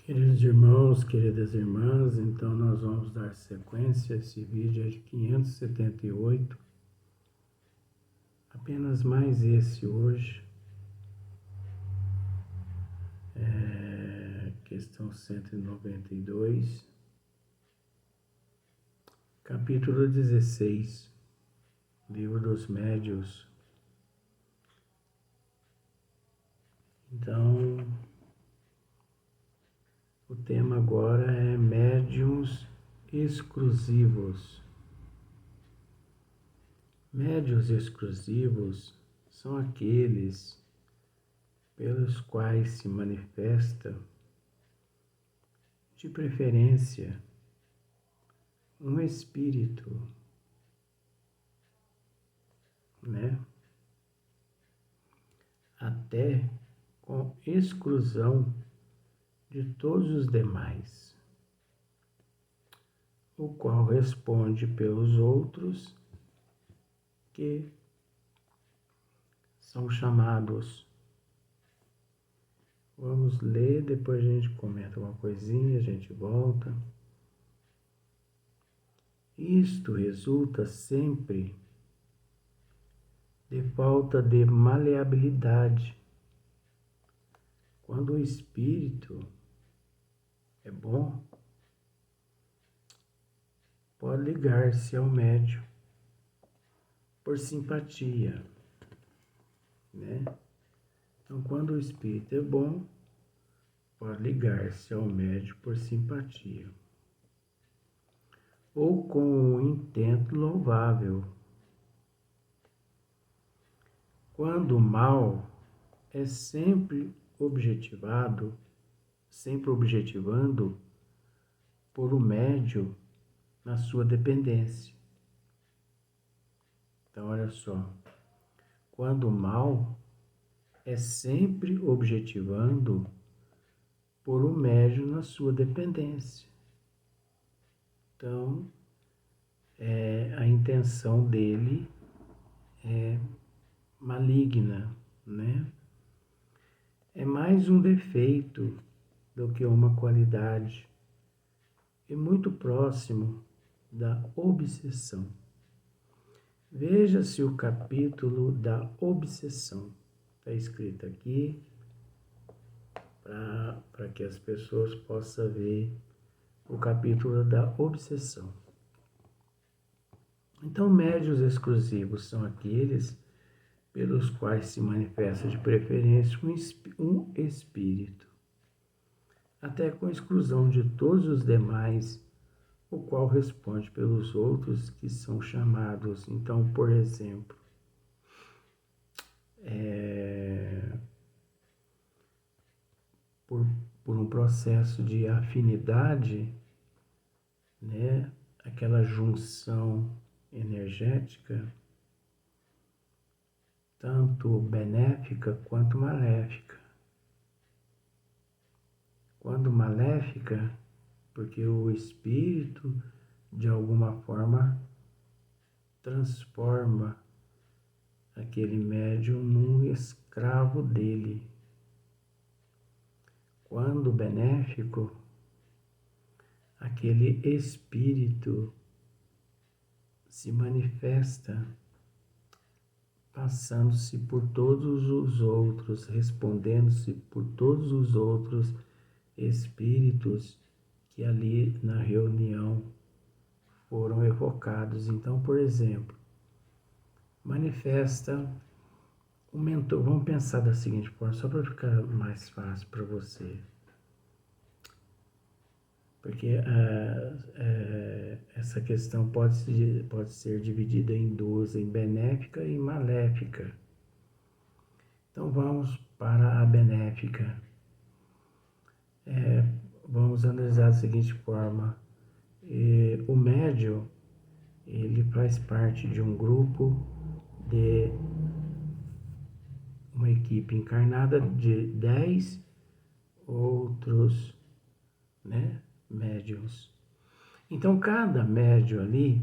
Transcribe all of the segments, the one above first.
Queridos irmãos, queridas irmãs, então nós vamos dar sequência. Esse vídeo é de 578, apenas mais esse hoje, questão 192, capítulo 16, Livro dos Médiuns. Então, o tema agora é médiuns exclusivos. Médiuns exclusivos são aqueles pelos quais se manifesta, de preferência, um espírito, né? Até com exclusão de todos os demais, o qual responde pelos outros que são chamados. Vamos ler, depois a gente comenta uma coisinha, a gente volta. Isto resulta sempre de falta de maleabilidade. Quando o espírito é bom, pode ligar-se ao médium por simpatia, né? Então, quando o espírito é bom, pode ligar-se ao médium por simpatia, ou com um intento louvável. Quando o mal é sempre objetivando por o médium na sua dependência. Então, olha só, quando o mal é sempre objetivando por o médium na sua dependência. Então, a intenção dele é maligna, né? É mais um defeito do que uma qualidade, e muito próximo da obsessão. Veja-se o capítulo da obsessão. Está escrito aqui, para que as pessoas possam ver o capítulo da obsessão. Então, médiuns exclusivos são aqueles pelos quais se manifesta de preferência um espírito, até com exclusão de todos os demais, o qual responde pelos outros que são chamados. Então, por exemplo, por um processo de afinidade, né, aquela junção energética, tanto benéfica quanto maléfica. Quando maléfica, porque o espírito, de alguma forma, transforma aquele médium num escravo dele. Quando benéfico, aquele espírito se manifesta passando-se por todos os outros, respondendo-se por todos os outros espíritos que ali na reunião foram evocados. Então, por exemplo, manifesta o mentor. Vamos pensar da seguinte forma, só para ficar mais fácil para você. Porque essa questão pode ser dividida em duas, em benéfica e maléfica. Então vamos para a benéfica. Vamos analisar da seguinte forma. O médium, ele faz parte de um grupo, de uma equipe encarnada de 10 outros, né, médiuns. Então, cada médium ali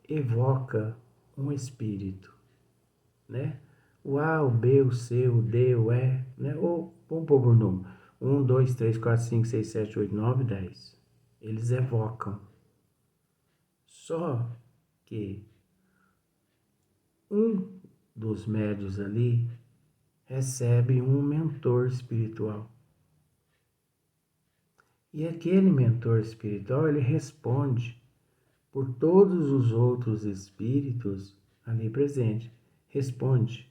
evoca um espírito, né? O A, o B, o C, o D, o E, né? Ou, vamos pôr por número. 1, 2, 3, 4, 5, 6, 7, 8, 9, 10. Eles evocam. Só que um dos médios ali recebe um mentor espiritual. E aquele mentor espiritual, ele responde por todos os outros espíritos ali presentes. Responde.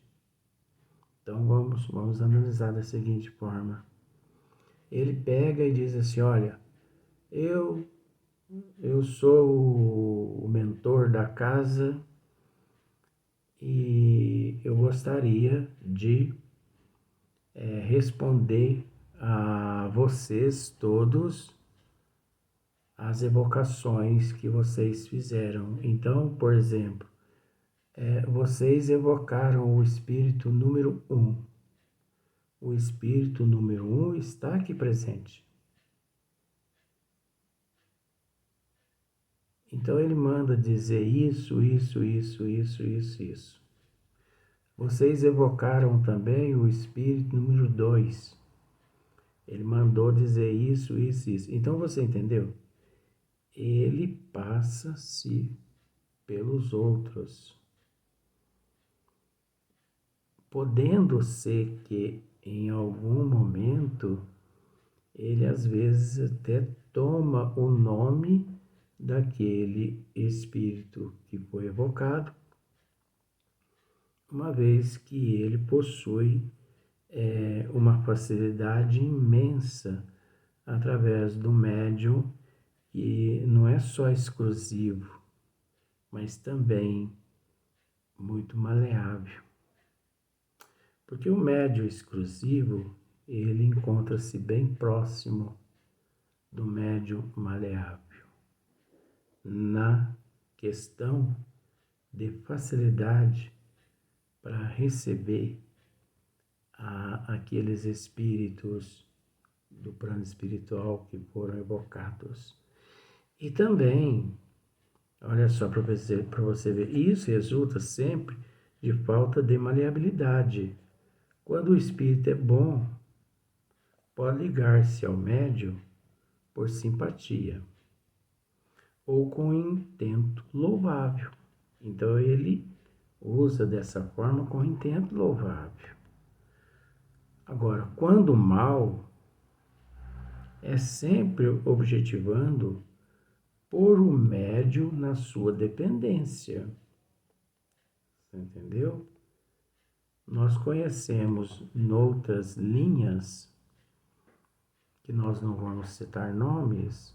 Então vamos analisar da seguinte forma. Ele pega e diz assim, olha, eu sou o mentor da casa e eu gostaria de responder a vocês todos as evocações que vocês fizeram. Então, por exemplo, vocês evocaram o espírito número 1. O espírito número 1 está aqui presente. Então ele manda dizer isso, isso, isso, isso, isso, isso. Vocês evocaram também o espírito número 2. Ele mandou dizer isso, isso, isso. Então você entendeu? Ele passa-se pelos outros. Podendo ser que em algum momento ele às vezes até toma o nome daquele espírito que foi evocado, uma vez que ele possui uma facilidade imensa através do médium, que não é só exclusivo, mas também muito maleável. Porque o médium exclusivo, ele encontra-se bem próximo do médium maleável, na questão de facilidade para receber aqueles espíritos do plano espiritual que foram evocados. E também, olha só para você ver, isso resulta sempre de falta de maleabilidade. Quando o espírito é bom, pode ligar-se ao médium por simpatia ou com intento louvável. Então ele usa dessa forma com intento louvável. Agora, quando mal, é sempre objetivando pôr o médium na sua dependência. Você entendeu? Nós conhecemos noutras linhas, que nós não vamos citar nomes,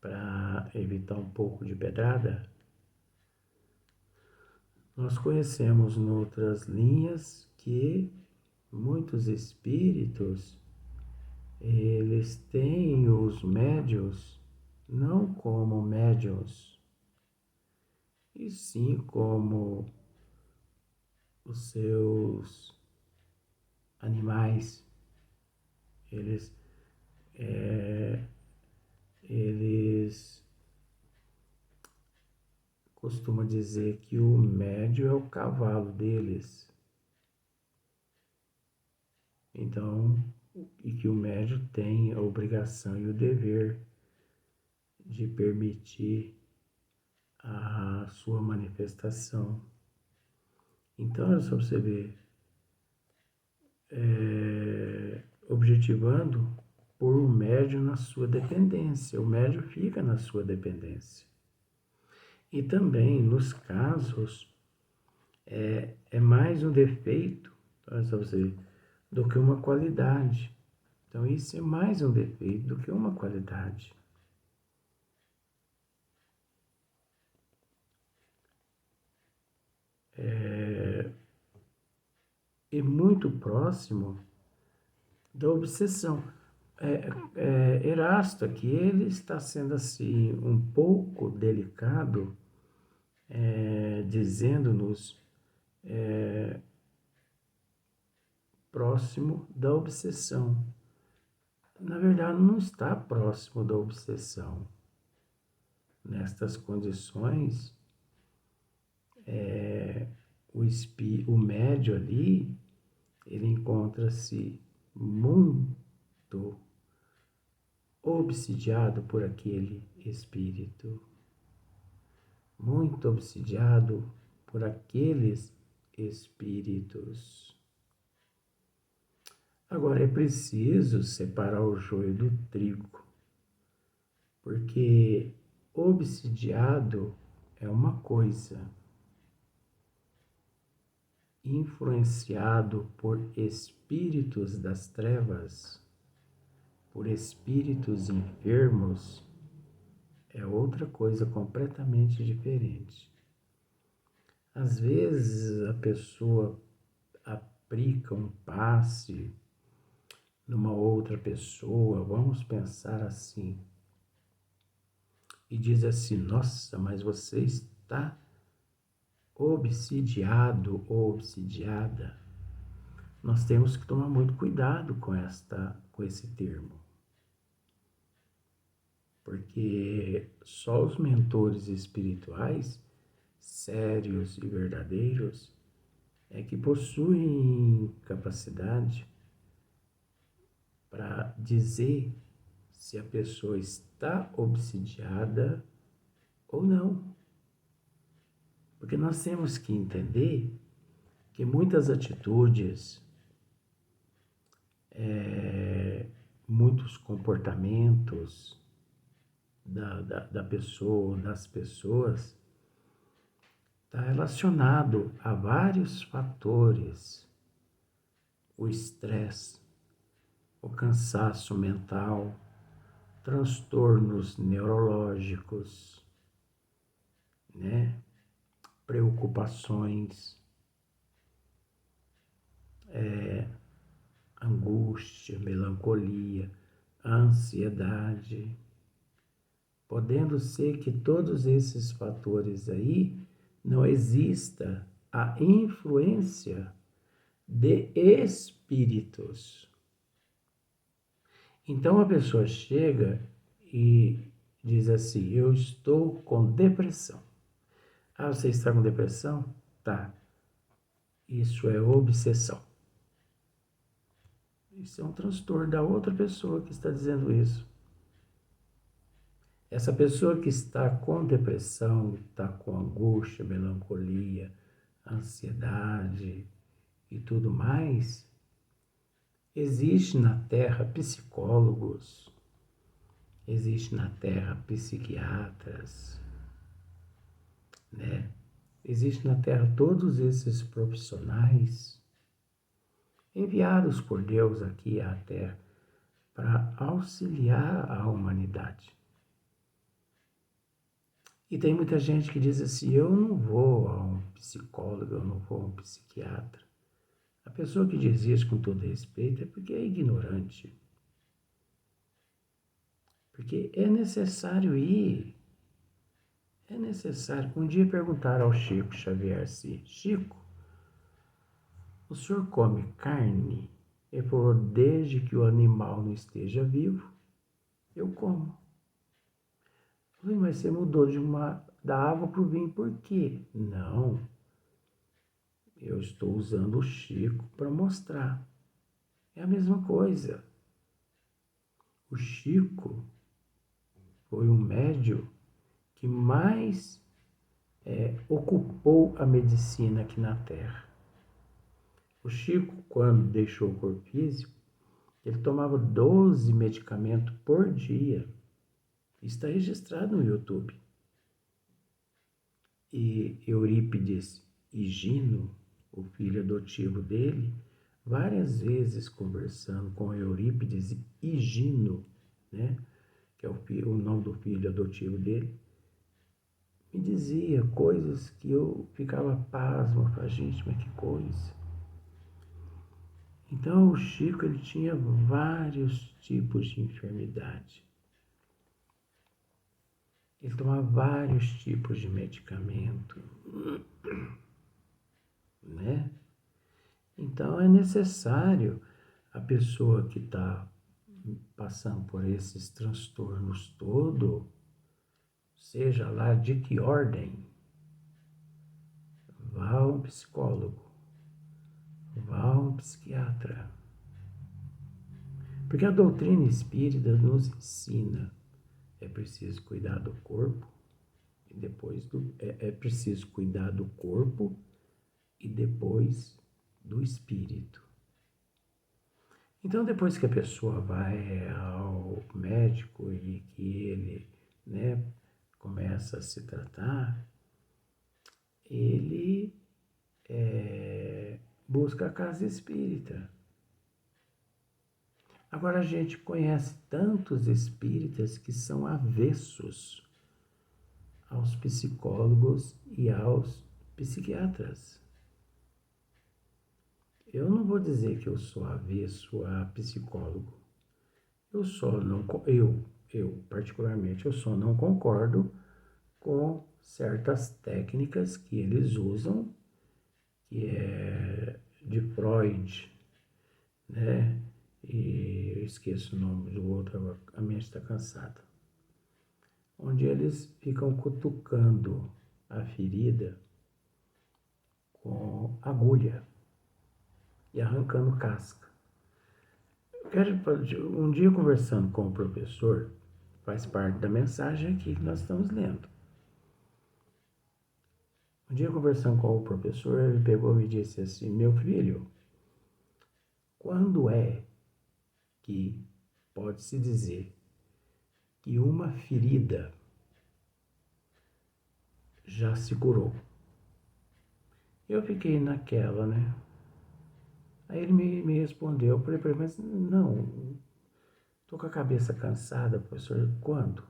para evitar um pouco de pedrada, nós conhecemos noutras linhas que muitos espíritos, eles têm os médios não como médios, e sim como os seus animais. Eles costumam dizer que o médio é o cavalo deles. Então, e que o médio tem a obrigação e o dever de permitir a sua manifestação. Então, é só você ver, objetivando por o médium na sua dependência. O médium fica na sua dependência. E também, nos casos, é mais um defeito, olha só você ver, do que uma qualidade. Então, isso é mais um defeito do que uma qualidade. E muito próximo da obsessão. Erasto aqui, ele está sendo assim um pouco delicado, dizendo-nos próximo da obsessão. Na verdade, não está próximo da obsessão. Nestas condições, o médio ali, ele encontra-se muito obsidiado por aquele espírito, muito obsidiado por aqueles espíritos. Agora é preciso separar o joio do trigo, porque obsidiado é uma coisa, influenciado por espíritos das trevas, por espíritos enfermos, é outra coisa completamente diferente. Às vezes a pessoa aplica um passe numa outra pessoa, vamos pensar assim, e diz assim: nossa, mas você está obsidiado ou obsidiada. Nós temos que tomar muito cuidado com esse termo, porque só os mentores espirituais sérios e verdadeiros é que possuem capacidade para dizer se a pessoa está obsidiada ou não. Porque nós temos que entender que muitas atitudes, muitos comportamentos da pessoa, das pessoas, está relacionado a vários fatores. O estresse, o cansaço mental, transtornos neurológicos, né? Preocupações, angústia, melancolia, ansiedade. Podendo ser que todos esses fatores aí não exista a influência de espíritos. Então a pessoa chega e diz assim: eu estou com depressão. Ah, você está com depressão? Tá. Isso é obsessão. Isso é um transtorno da outra pessoa que está dizendo isso. Essa pessoa que está com depressão, está com angústia, melancolia, ansiedade e tudo mais, existe na Terra psicólogos, existe na Terra psiquiatras, né? Existe na Terra todos esses profissionais enviados por Deus aqui à Terra para auxiliar a humanidade. E tem muita gente que diz assim: eu não vou a um psicólogo, eu não vou a um psiquiatra. A pessoa que diz isso com todo respeito é porque é ignorante. Porque é necessário ir. É necessário. Um dia perguntaram ao Chico Xavier assim: Chico, o senhor come carne? Ele falou: desde que o animal não esteja vivo, eu como. Eu falei: mas você mudou da água para o vinho por quê? Não, eu estou usando o Chico para mostrar. É a mesma coisa. O Chico foi um médium que mais ocupou a medicina aqui na Terra. O Chico, quando deixou o corpo físico, ele tomava 12 medicamentos por dia. Está registrado no YouTube. E Eurípides Higino, o filho adotivo dele, várias vezes conversando com Eurípides Higino, né, que é o nome do filho adotivo dele, me dizia coisas que eu ficava pasmo, falava: gente, mas que coisa. Então o Chico, ele tinha vários tipos de enfermidade. Ele tomava vários tipos de medicamento, né? Então é necessário a pessoa que está passando por esses transtornos todo, seja lá de que ordem, vá a um psicólogo, vá a um psiquiatra, Porque a doutrina espírita nos ensina, é preciso cuidar do corpo e depois é preciso cuidar do corpo e depois do espírito. Então, depois que a pessoa vai ao médico e que ele, né, começa a se tratar, ele busca a casa espírita. Agora, a gente conhece tantos espíritas que são avessos aos psicólogos e aos psiquiatras. Eu não vou dizer que eu sou avesso a psicólogo. Eu só não, eu particularmente, eu só não concordo com certas técnicas que eles usam, que é de Freud, né? E eu esqueço o nome do outro, a mente está cansada. Onde eles ficam cutucando a ferida com agulha e arrancando casca. Um dia conversando com o professor, faz parte da mensagem aqui que nós estamos lendo. Um dia conversando com o professor, ele pegou e me disse assim: meu filho, quando é que pode-se dizer que uma ferida já se curou? Eu fiquei naquela, né? Aí ele me respondeu, eu falei para ele, mas não, tô com a cabeça cansada, professor, quando?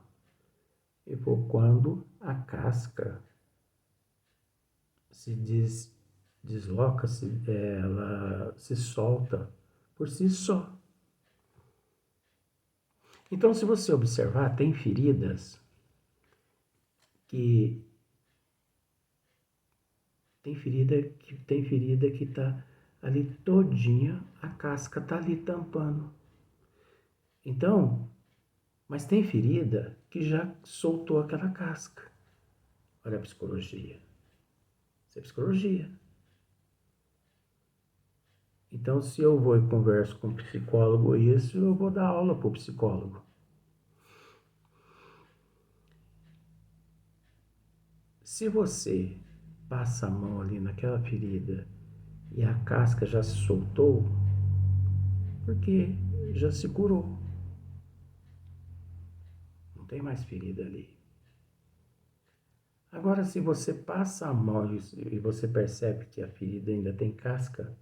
Ele falou, quando a casca se desloca, ela se solta por si só. Então, se você observar, tem feridas que tem ferida que tá ali todinha, a casca tá ali tampando. Então, mas tem ferida que já soltou aquela casca. Olha a psicologia. Isso é psicologia. Então, se eu vou e converso com um psicólogo isso, eu vou dar aula para o psicólogo. Se você passa a mão ali naquela ferida e a casca já se soltou, porque já se curou. Não tem mais ferida ali. Agora, se você passa a mão e você percebe que a ferida ainda tem casca,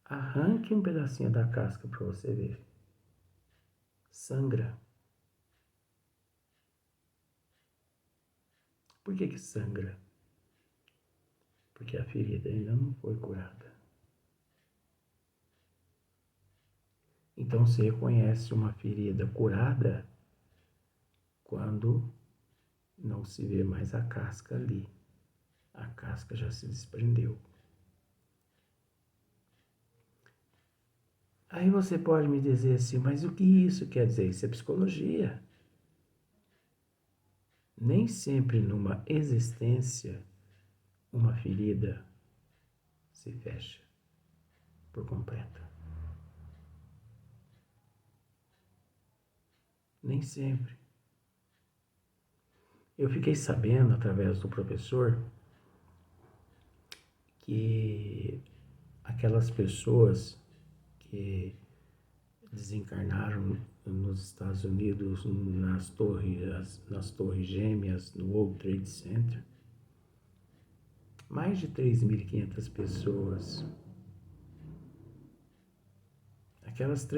arranque um pedacinho da casca para você ver. Sangra. Por que sangra? Porque a ferida ainda não foi curada. Então se reconhece uma ferida curada quando não se vê mais a casca ali. A casca já se desprendeu. Aí você pode me dizer assim, mas o que isso quer dizer? Isso é psicologia. Nem sempre numa existência uma ferida se fecha por completo. Nem sempre. Eu fiquei sabendo através do professor que aquelas pessoas que desencarnaram nos Estados Unidos nas torres gêmeas no World Trade Center, mais de 3.500 pessoas. Aquelas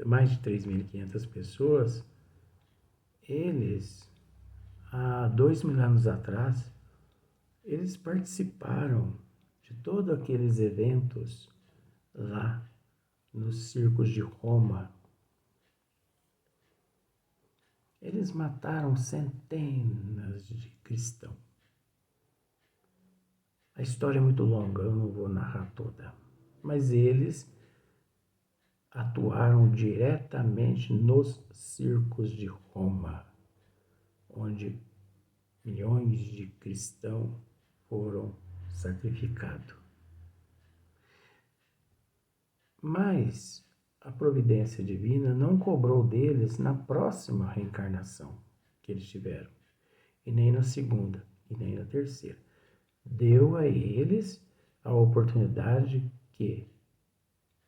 mais de 3.500 pessoas, eles, há 2.000 anos atrás, eles participaram de todos aqueles eventos lá nos circos de Roma. Eles mataram centenas de cristãos. A história é muito longa, eu não vou narrar toda. Mas eles atuaram diretamente nos circos de Roma, onde milhões de cristãos foram sacrificados. Mas a providência divina não cobrou deles na próxima reencarnação que eles tiveram, e nem na segunda, e nem na terceira. Deu a eles a oportunidade que,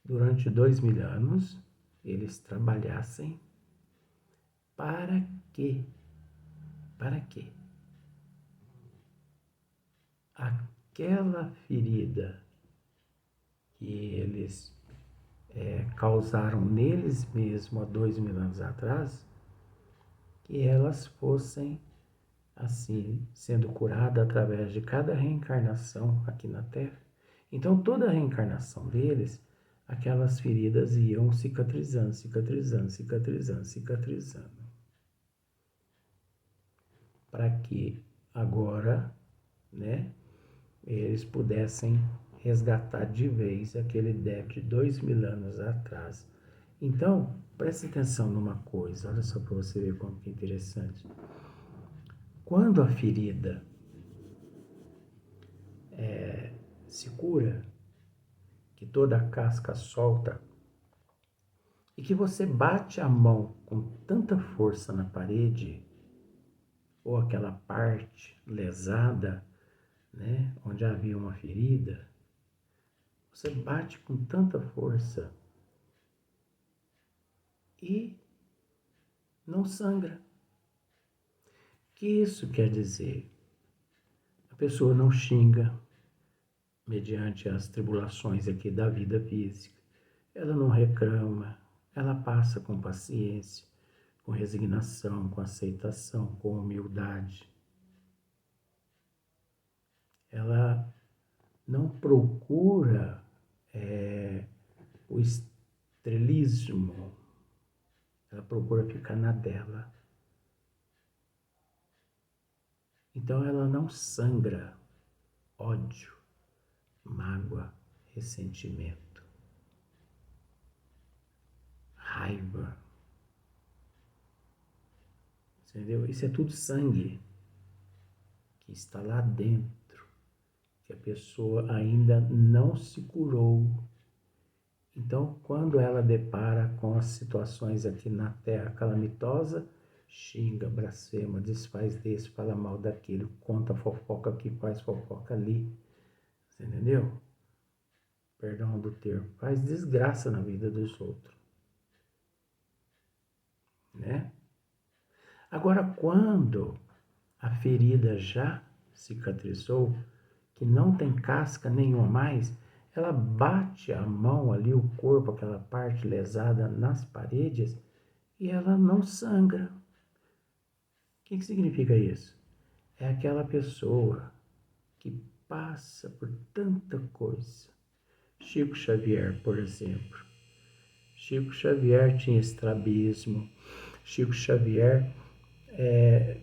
durante 2000 anos, eles trabalhassem para quê? Para quê? Aquela ferida que eles causaram neles mesmos há 2000 anos atrás, que elas fossem assim sendo curadas através de cada reencarnação aqui na Terra. Então toda a reencarnação deles, aquelas feridas iam cicatrizando, cicatrizando, cicatrizando, cicatrizando. Para que agora, né, eles pudessem resgatar de vez aquele débito de 2000 anos atrás. Então, preste atenção numa coisa, olha só para você ver como que é interessante. Quando a ferida se cura, que toda a casca solta, e que você bate a mão com tanta força na parede, ou aquela parte lesada, né, onde havia uma ferida, você bate com tanta força e não sangra. O que isso quer dizer? A pessoa não xinga mediante as tribulações aqui da vida física. Ela não reclama, ela passa com paciência, com resignação, com aceitação, com humildade. Ela não procura o estrelismo, ela procura ficar na dela. Então ela não sangra ódio, mágoa, ressentimento, raiva. Entendeu? Isso é tudo sangue que está lá dentro, que a pessoa ainda não se curou. Então, quando ela depara com as situações aqui na Terra calamitosa, xinga, blasfema, desfaz desse, fala mal daquele, conta fofoca aqui, faz fofoca ali. Você entendeu? Perdão do termo. Faz desgraça na vida dos outros. Né? Agora, quando a ferida já cicatrizou, que não tem casca nenhuma mais, ela bate a mão ali, o corpo, aquela parte lesada nas paredes, e ela não sangra. O que significa isso? É aquela pessoa que passa por tanta coisa. Chico Xavier, por exemplo. Chico Xavier tinha estrabismo. Chico Xavier,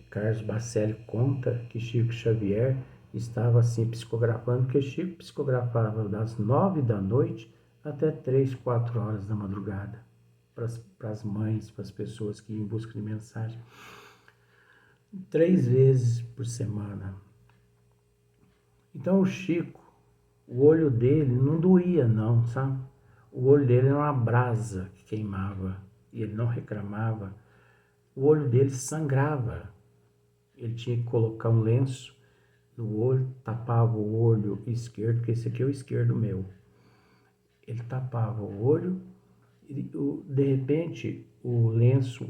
Carlos Bacelli conta que Chico Xavier estava assim psicografando, porque Chico psicografava das 9 da noite até 3, 4 horas da madrugada, para as mães, para as pessoas que iam em busca de mensagem, 3 vezes por semana. Então o Chico, o olho dele não doía não, sabe? O olho dele era uma brasa que queimava e ele não reclamava. O olho dele sangrava. Ele tinha que colocar um lenço no olho, tapava o olho esquerdo, porque esse aqui é o esquerdo meu. Ele tapava o olho e de repente o lenço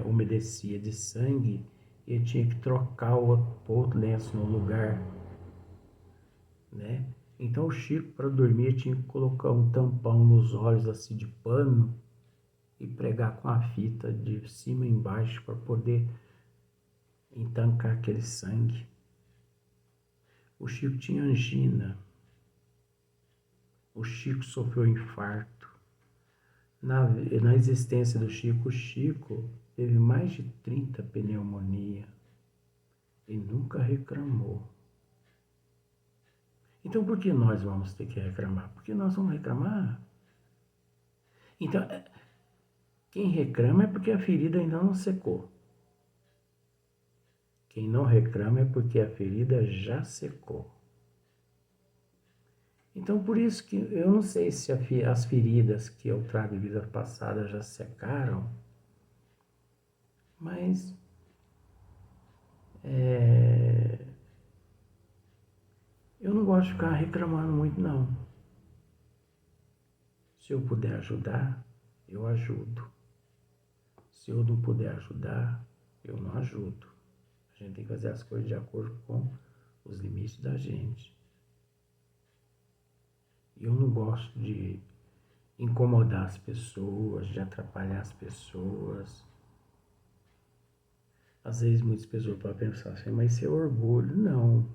umedecia de sangue e ele tinha que trocar o outro lenço no lugar, né? Então o Chico, para dormir, tinha que colocar um tampão nos olhos assim de pano e pregar com a fita de cima e embaixo para poder entancar aquele sangue. O Chico tinha angina. O Chico sofreu infarto. Na existência do Chico, o Chico teve mais de 30 pneumonia e nunca reclamou. Então, por que nós vamos ter que reclamar? Porque nós vamos reclamar. Então, quem reclama é porque a ferida ainda não secou. Quem não reclama é porque a ferida já secou. Então, por isso que eu não sei se as feridas que eu trago de vida passada já secaram, mas eu não gosto de ficar reclamando muito, não. Se eu puder ajudar, eu ajudo. Se eu não puder ajudar, eu não ajudo. A gente tem que fazer as coisas de acordo com os limites da gente. Eu não gosto de incomodar as pessoas, de atrapalhar as pessoas. Às vezes muitas pessoas podem pensar assim, mas isso é orgulho. Não.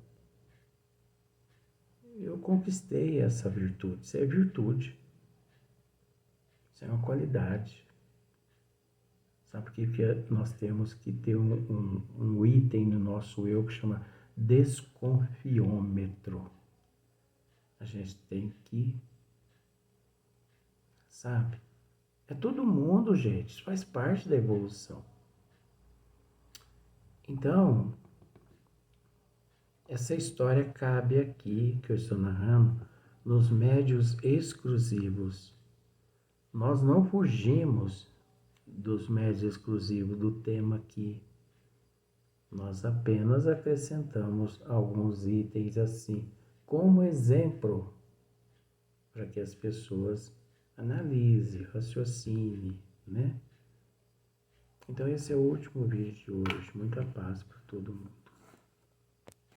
Eu conquistei essa virtude. Isso é virtude. Isso é uma qualidade. Sabe por que nós temos que ter um item no nosso eu que chama desconfiômetro? A gente tem que, sabe? É todo mundo, gente. Isso faz parte da evolução. Então, essa história cabe aqui, que eu estou narrando, nos médios exclusivos. Nós não fugimos dos médios exclusivos do tema aqui. Nós apenas acrescentamos alguns itens assim, como exemplo, para que as pessoas analisem, raciocinem, né? Então esse é o último vídeo de hoje. Muita paz para todo mundo.